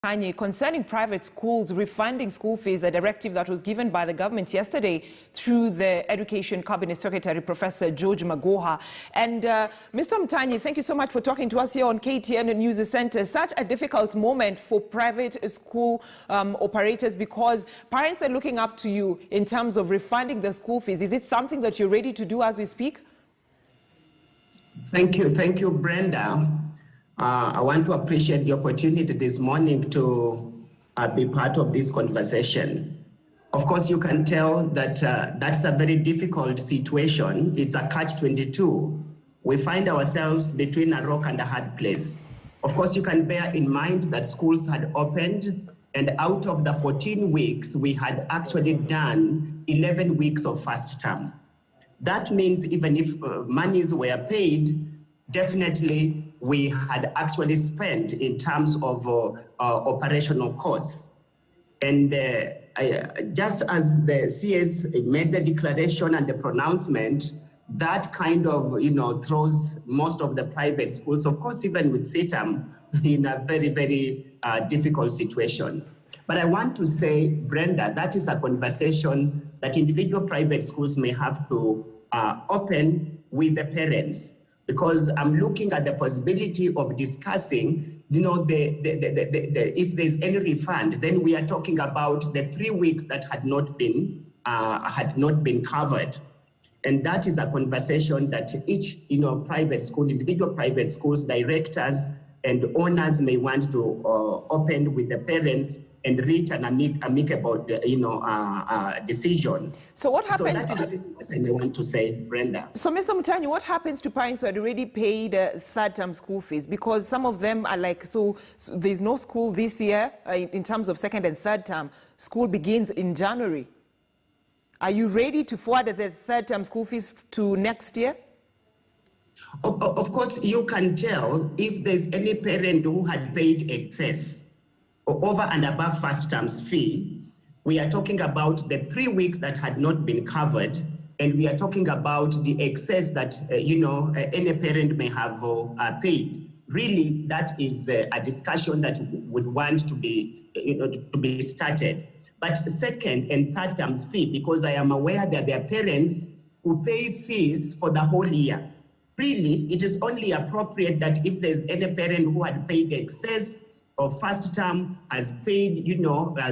Omutanyi, concerning private schools refunding school fees, a directive that was given by the government yesterday through the Education Cabinet Secretary, Professor George Magoha. And Mr. Omutanyi, thank you so much for talking to us here on KTN News Center. Such a difficult moment for private school operators because parents are looking up to you in terms of refunding the school fees. Is it something that you're ready to do as we speak? Thank you, Brenda. I want to appreciate the opportunity this morning to be part of this conversation. Of course, you can tell that that's a very difficult situation. It's a catch-22. We find ourselves between a rock and a hard place. Of course, you can bear in mind that schools had opened, and out of the 14 weeks, we had actually done 11 weeks of first term. That means even if monies were paid, definitely we had actually spent in terms of operational costs. And just as the CS made the declaration and the pronouncement, that kind of, throws most of the private schools, of course, even with CETAM, in a very, very difficult situation. But I want to say, Brenda, that is a conversation that individual private schools may have to open with the parents, because I'm looking at the possibility of discussing, if there's any refund, then we are talking about the 3 weeks that had not been covered. And that is a conversation that each, private school, individual private schools, directors and owners may want to open with the parents and reach an amicable, decision. So what happens? So that is what I want to say, Brenda. So, Mr. Omutanyi, what happens to parents who had already paid third-term school fees? Because some of them are like, so there's no school this year in terms of second and third term. School begins in January. Are you ready to forward the third-term school fees to next year? Of course, you can tell if there's any parent who had paid excess or over and above first term's fee. We are talking about the 3 weeks that had not been covered, and we are talking about the excess that any parent may have paid. Really, that is a discussion that would want to be started. But second and third term's fee, because I am aware that there are parents who pay fees for the whole year. Really, it is only appropriate that if there's any parent who had paid excess of first term, has paid,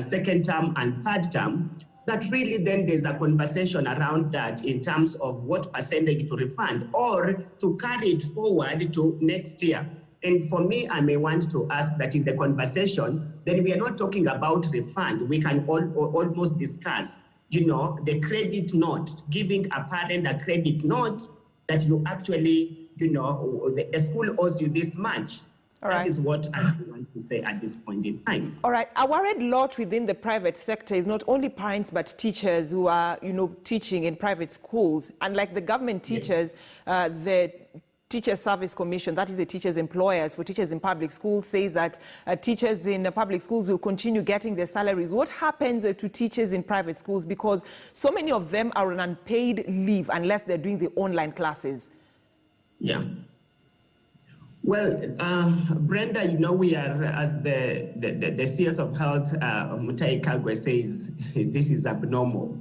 second term and third term, that really then there's a conversation around that in terms of what percentage to refund or to carry it forward to next year. And for me, I may want to ask that in the conversation, then we are not talking about refund. We can almost discuss, the credit note, giving a parent a credit note that you actually, the school owes you this much. All right. That is what I want to say at this point in time. All right. A worried lot within the private sector is not only parents but teachers who are, teaching in private schools. Unlike the government teachers, the Teacher Service Commission, that is the teachers' employers for teachers in public schools, says that teachers in public schools will continue getting their salaries. What happens to teachers in private schools? Because so many of them are on unpaid leave unless they're doing the online classes. Yeah. Well, Brenda, we are, as the CS of Health, Omutanyi Kagwe, says, this is abnormal.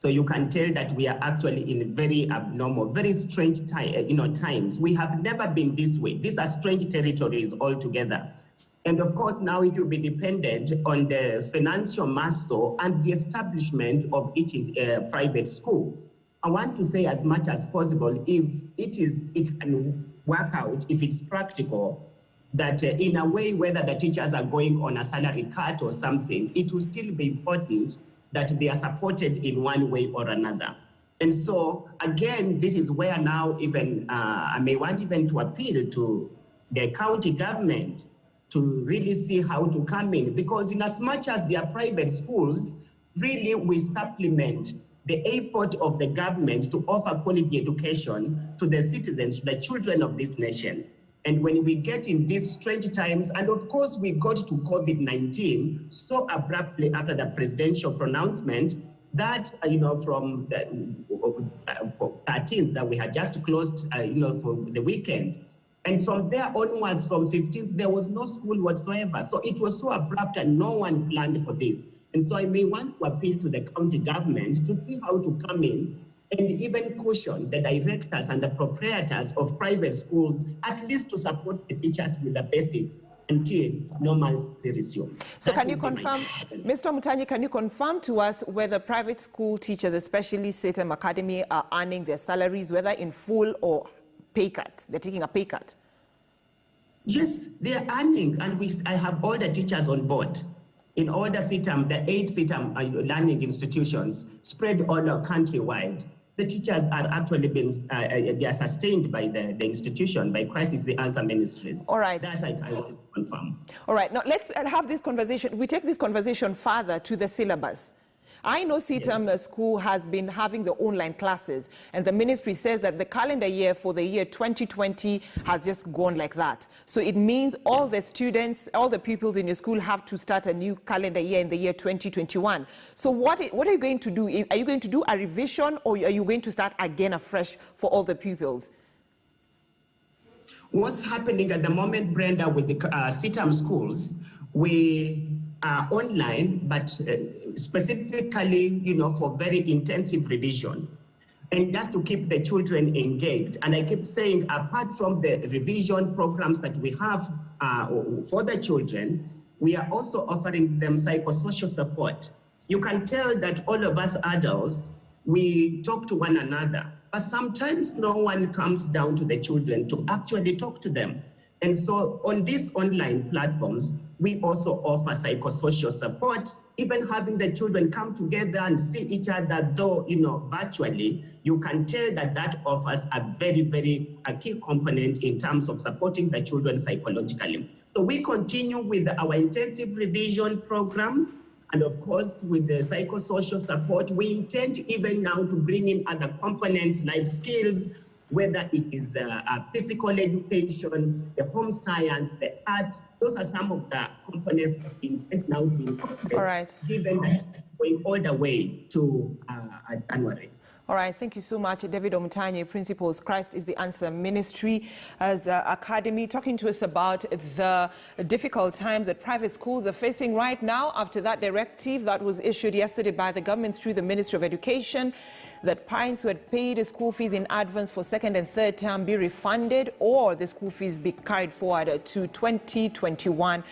So you can tell that we are actually in very abnormal, very strange times. We have never been this way. These are strange territories altogether. And of course, now it will be dependent on the financial muscle and the establishment of each private school. I want to say as much as possible, if it can work out, if it's practical, that in a way, whether the teachers are going on a salary cut or something, it will still be important that they are supported in one way or another. And so, again, this is where now even I may want even to appeal to the county government to really see how to come in, because in as much as they are private schools, really we supplement the effort of the government to offer quality education to the citizens, to the children of this nation. And when we get in these strange times, and of course we got to COVID-19 so abruptly after the presidential pronouncement that, from the 13th that we had just closed, for the weekend. And from there onwards, from 15th, there was no school whatsoever. So it was so abrupt and no one planned for this. And so I may want to appeal to the county government to see how to come in and even caution the directors and the proprietors of private schools, at least to support the teachers with the basics until normalcy resumes. So can you confirm, Mr. Omutanyi, can you confirm to us whether private school teachers, especially Satem Academy, are earning their salaries, whether in full or pay cut? They're taking a pay cut. Yes, they are earning, and I have all the teachers on board. In all the CITAM, the 8 CITAM learning institutions spread all countrywide, the teachers are actually being, they are sustained by the institution, by Crisis the Answer Ministries. All right. That I can confirm. All right, now let's have this conversation. We take this conversation further to the syllabus. I know CITAM school has been having the online classes, and the ministry says that the calendar year for the year 2020 has just gone like that. So it means all the students, all the pupils in your school have to start a new calendar year in the year 2021. So what are you going to do? Are you going to do a revision, or are you going to start again afresh for all the pupils? What's happening at the moment, Brenda, with the CITAM schools, we are online, but specifically, for very intensive revision, and just to keep the children engaged. And I keep saying, apart from the revision programs that we have for the children, we are also offering them psychosocial support. You can tell that all of us adults, we talk to one another, but sometimes no one comes down to the children to actually talk to them. And so on these online platforms, we also offer psychosocial support, even having the children come together and see each other, though, virtually. You can tell that that offers a very, very key component in terms of supporting the children psychologically. So we continue with our intensive revision program. And of course, with the psychosocial support, we intend even now to bring in other components like skills, whether it is physical education, the home science, the art. Those are some of the components that we intend now to incorporate, all right, given that going all the way to January. All right, thank you so much, David Omutanyi, Principals Christ is the Answer Ministry as Academy, talking to us about the difficult times that private schools are facing right now after that directive that was issued yesterday by the government through the Ministry of Education, that parents who had paid school fees in advance for second and third term be refunded, or the school fees be carried forward to 2021.